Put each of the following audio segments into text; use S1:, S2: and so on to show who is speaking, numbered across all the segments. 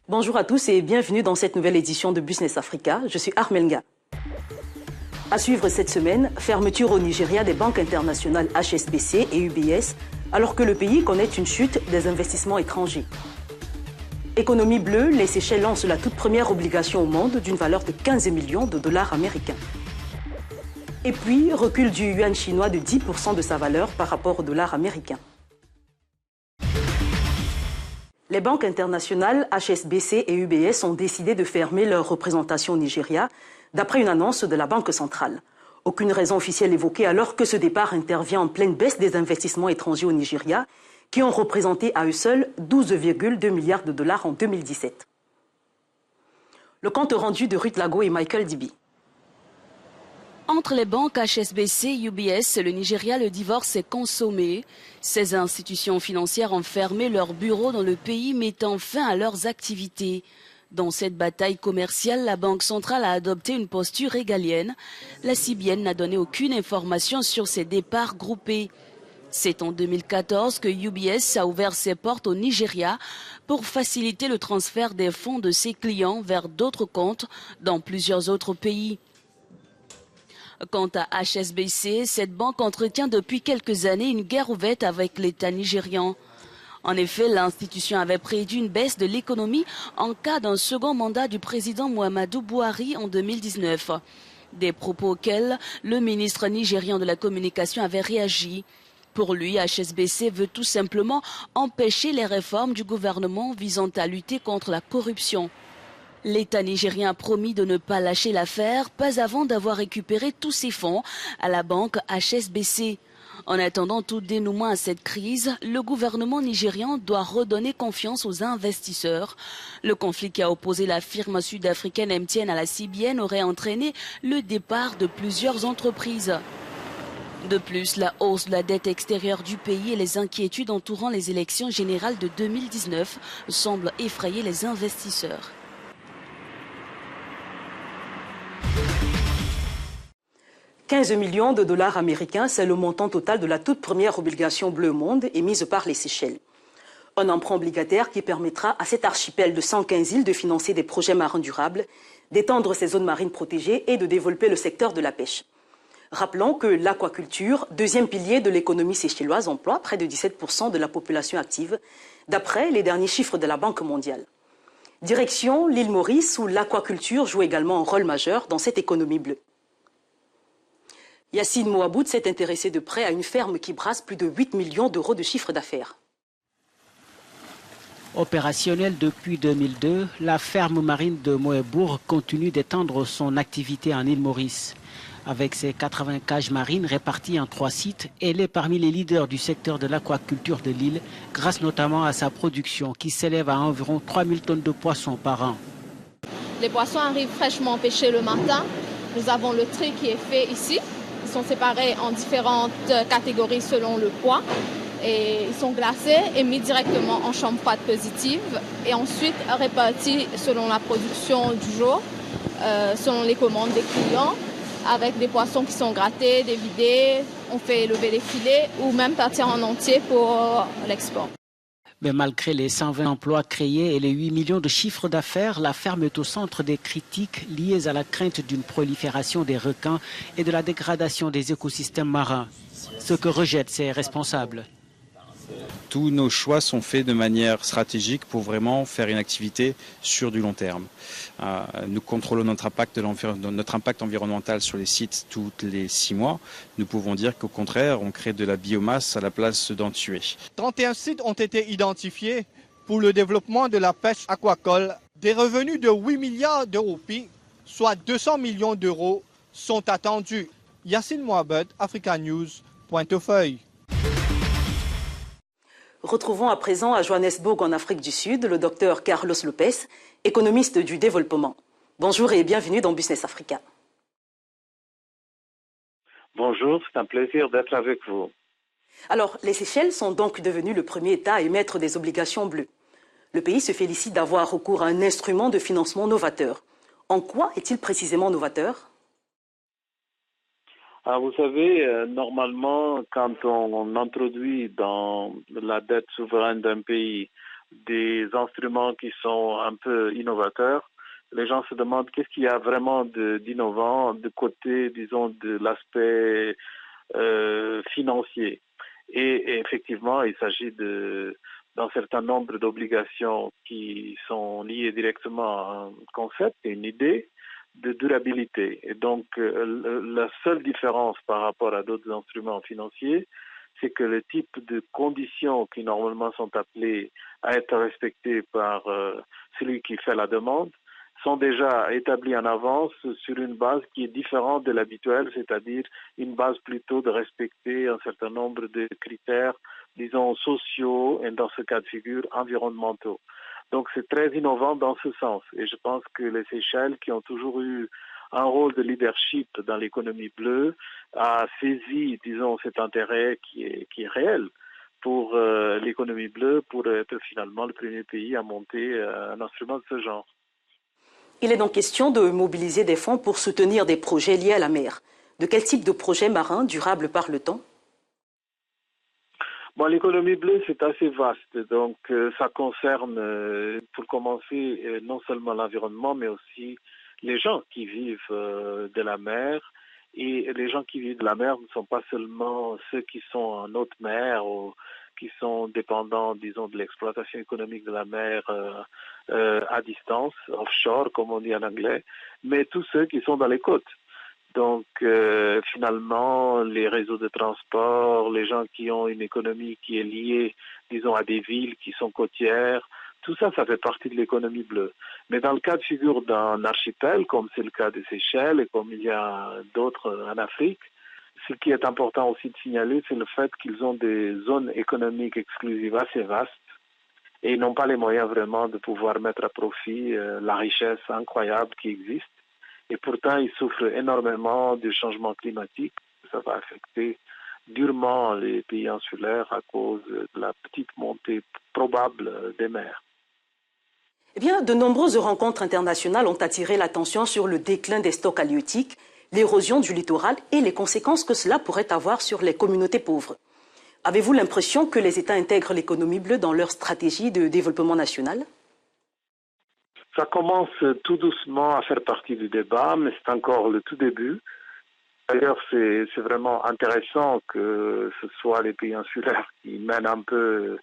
S1: Bonjour à tous et bienvenue dans cette nouvelle édition de Business Africa. Je suis Armelga. À suivre cette semaine, fermeture au Nigeria des banques internationales HSBC et UBS, alors que le pays connaît une chute des investissements étrangers. Économie bleue, les Seychelles lancent la toute première obligation au monde d'une valeur de 15 millions de dollars américains. Et puis, recul du yuan chinois de 10% de sa valeur par rapport au dollar américain. Les banques internationales HSBC et UBS ont décidé de fermer leur représentation au Nigeria, d'après une annonce de la Banque centrale. Aucune raison officielle évoquée alors que ce départ intervient en pleine baisse des investissements étrangers au Nigeria, qui ont représenté à eux seuls 12,2 milliards de dollars en 2017. Le compte rendu de Ruth Lago et Michael Dibi.
S2: Entre les banques HSBC et UBS, le Nigeria, le divorce est consommé. Ces institutions financières ont fermé leurs bureaux dans le pays, mettant fin à leurs activités. Dans cette bataille commerciale, la Banque centrale a adopté une posture régalienne. La CBN n'a donné aucune information sur ces départs groupés. C'est en 2014 que UBS a ouvert ses portes au Nigeria pour faciliter le transfert des fonds de ses clients vers d'autres comptes dans plusieurs autres pays. Quant à HSBC, cette banque entretient depuis quelques années une guerre ouverte avec l'État nigérian. En effet, l'institution avait prédit une baisse de l'économie en cas d'un second mandat du président Muhammadu Buhari en 2019. Des propos auxquels le ministre nigérian de la Communication avait réagi. Pour lui, HSBC veut tout simplement empêcher les réformes du gouvernement visant à lutter contre la corruption. L'État nigérien a promis de ne pas lâcher l'affaire, pas avant d'avoir récupéré tous ses fonds à la banque HSBC. En attendant tout dénouement à cette crise, le gouvernement nigérian doit redonner confiance aux investisseurs. Le conflit qui a opposé la firme sud-africaine MTN à la CBN aurait entraîné le départ de plusieurs entreprises. De plus, la hausse de la dette extérieure du pays et les inquiétudes entourant les élections générales de 2019 semblent effrayer les investisseurs.
S1: « 15 millions de dollars américains, c'est le montant total de la toute première obligation bleue au monde émise par les Seychelles. Un emprunt obligataire qui permettra à cet archipel de 115 îles de financer des projets marins durables, d'étendre ses zones marines protégées et de développer le secteur de la pêche. Rappelons que l'aquaculture, deuxième pilier de l'économie séchelloise, emploie près de 17% de la population active, d'après les derniers chiffres de la Banque mondiale. Direction l'île Maurice, où l'aquaculture joue également un rôle majeur dans cette économie bleue. Yacine Mouaboud s'est intéressé de près à une ferme qui brasse plus de 8 millions d'euros de chiffre d'affaires.
S3: Opérationnelle depuis 2002, la ferme marine de Moëbourg continue d'étendre son activité en île Maurice. Avec ses 80 cages marines réparties en 3 sites, elle est parmi les leaders du secteur de l'aquaculture de l'île, grâce notamment à sa production qui s'élève à environ 3000 tonnes de poissons par an.
S4: Les poissons arrivent fraîchement pêchés le matin. Nous avons le tri qui est fait ici. Ils sont séparés en différentes catégories selon le poids. Et ils sont glacés et mis directement en chambre froide positive. Et ensuite répartis selon la production du jour, selon les commandes des clients, avec des poissons qui sont grattés, dévidés. On fait lever les filets ou même partir en entier pour l'export.
S3: Mais malgré les 120 emplois créés et les 8 millions de chiffres d'affaires, la ferme est au centre des critiques liées à la crainte d'une prolifération des requins et de la dégradation des écosystèmes marins. Ce que rejettent ses responsables.
S5: Tous nos choix sont faits de manière stratégique pour vraiment faire une activité sur du long terme. Nous contrôlons notre impact environnemental sur les sites tous les 6 mois. Nous pouvons dire qu'au contraire, on crée de la biomasse à la place d'en tuer.
S6: 31 sites ont été identifiés pour le développement de la pêche aquacole. Des revenus de 8 milliards de roupies, soit 200 millions d'euros, sont attendus. Yacine Mouaboud, Africa News, Pointe-aux-Feuilles.
S1: Retrouvons à présent à Johannesburg, en Afrique du Sud, le docteur Carlos Lopez, économiste du développement. Bonjour et bienvenue dans Business Africa.
S7: Bonjour, c'est un plaisir d'être avec vous.
S1: Alors, les Seychelles sont donc devenus le premier État à émettre des obligations bleues. Le pays se félicite d'avoir recours à un instrument de financement novateur. En quoi est-il précisément novateur ?
S7: Ah, vous savez, normalement, quand on introduit dans la dette souveraine d'un pays des instruments qui sont un peu innovateurs, les gens se demandent qu'est-ce qu'il y a vraiment d'innovant du côté, disons, de l'aspect financier. Et effectivement, il s'agit d'un certain nombre d'obligations qui sont liées directement à un concept et une idée de durabilité. Et donc, la seule différence par rapport à d'autres instruments financiers, c'est que le type de conditions qui normalement sont appelées à être respectées par celui qui fait la demande sont déjà établies en avance sur une base qui est différente de l'habituel, c'est-à-dire une base plutôt de respecter un certain nombre de critères, disons, sociaux et dans ce cas de figure, environnementaux. Donc c'est très innovant dans ce sens. Et je pense que les Seychelles, qui ont toujours eu un rôle de leadership dans l'économie bleue, a saisi, disons, cet intérêt qui est réel pour l'économie bleue, pour être finalement le premier pays à monter un instrument de ce genre.
S1: Il est donc question de mobiliser des fonds pour soutenir des projets liés à la mer. De quel type de projet marin durable parle-t-on?
S7: Bon, l'économie bleue, c'est assez vaste. Donc, ça concerne, pour commencer, non seulement l'environnement, mais aussi les gens qui vivent de la mer. Et les gens qui vivent de la mer ne sont pas seulement ceux qui sont en haute mer ou qui sont dépendants, disons, de l'exploitation économique de la mer à distance, offshore, comme on dit en anglais, mais tous ceux qui sont dans les côtes. Donc, finalement, les réseaux de transport, les gens qui ont une économie qui est liée, disons, à des villes qui sont côtières, tout ça, ça fait partie de l'économie bleue. Mais dans le cas de figure d'un archipel, comme c'est le cas des Seychelles et comme il y a d'autres en Afrique, ce qui est important aussi de signaler, c'est le fait qu'ils ont des zones économiques exclusives assez vastes et ils n'ont pas les moyens vraiment de pouvoir mettre à profit la richesse incroyable qui existe. Et pourtant, ils souffrent énormément du changement climatique. Ça va affecter durement les pays insulaires à cause de la petite montée probable des mers.
S1: Eh bien, de nombreuses rencontres internationales ont attiré l'attention sur le déclin des stocks halieutiques, l'érosion du littoral et les conséquences que cela pourrait avoir sur les communautés pauvres. Avez-vous l'impression que les États intègrent l'économie bleue dans leur stratégie de développement national?
S7: Ça commence tout doucement à faire partie du débat, mais c'est encore le tout début. D'ailleurs, c'est vraiment intéressant que ce soit les pays insulaires qui mènent un peu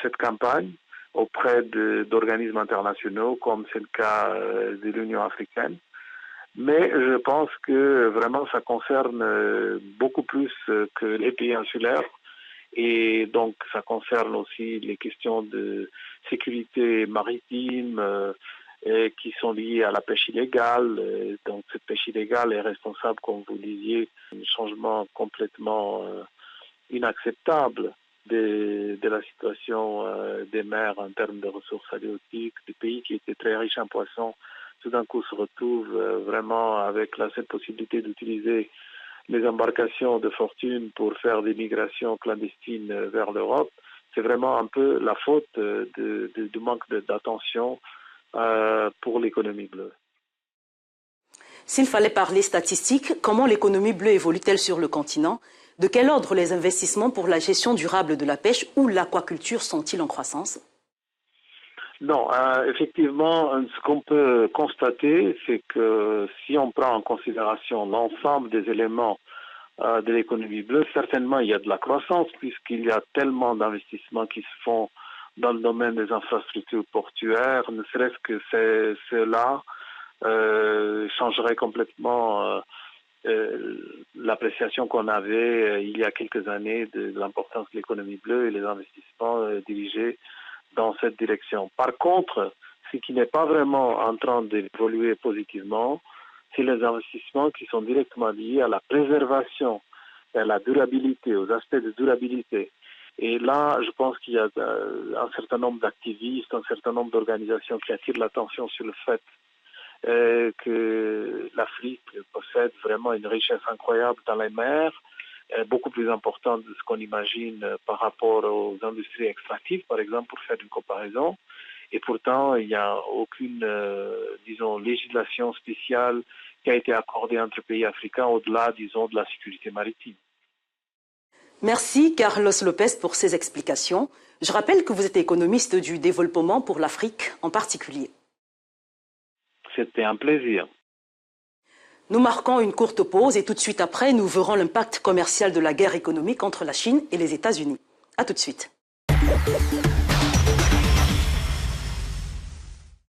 S7: cette campagne auprès d'organismes internationaux, comme c'est le cas de l'Union africaine. Mais je pense que vraiment ça concerne beaucoup plus que les pays insulaires. Et donc, ça concerne aussi les questions de sécurité maritime qui sont liées à la pêche illégale. Donc, cette pêche illégale est responsable, comme vous disiez, d'un changement complètement inacceptable de la situation des mers en termes de ressources halieutiques. Des pays qui étaient très riches en poissons, tout d'un coup se retrouvent vraiment avec la seule possibilité d'utiliser les embarcations de fortune pour faire des migrations clandestines vers l'Europe. C'est vraiment un peu la faute du manque d'attention pour l'économie bleue.
S1: S'il fallait parler statistiques, comment l'économie bleue évolue-t-elle sur le continent? De quel ordre les investissements pour la gestion durable de la pêche ou l'aquaculture sont-ils en croissance?
S7: Non, effectivement, ce qu'on peut constater, c'est que si on prend en considération l'ensemble des éléments de l'économie bleue, certainement il y a de la croissance puisqu'il y a tellement d'investissements qui se font dans le domaine des infrastructures portuaires, ne serait-ce que cela changerait complètement l'appréciation qu'on avait il y a quelques années de l'importance de l'économie bleue et les investissements dirigés dans cette direction. Par contre, ce qui n'est pas vraiment en train d'évoluer positivement, c'est les investissements qui sont directement liés à la préservation, à la durabilité, aux aspects de durabilité. Et là, je pense qu'il y a un certain nombre d'activistes, un certain nombre d'organisations qui attirent l'attention sur le fait que l'Afrique possède vraiment une richesse incroyable dans les mers, beaucoup plus importante de ce qu'on imagine par rapport aux industries extractives, par exemple, pour faire une comparaison. Et pourtant, il n'y a aucune, disons, législation spéciale qui a été accordée entre pays africains au-delà, disons, de la sécurité maritime.
S1: Merci Carlos Lopez pour ces explications. Je rappelle que vous êtes économiste du développement pour l'Afrique en particulier.
S7: C'était un plaisir.
S1: Nous marquons une courte pause et tout de suite après, nous verrons l'impact commercial de la guerre économique entre la Chine et les États-Unis. À tout de suite.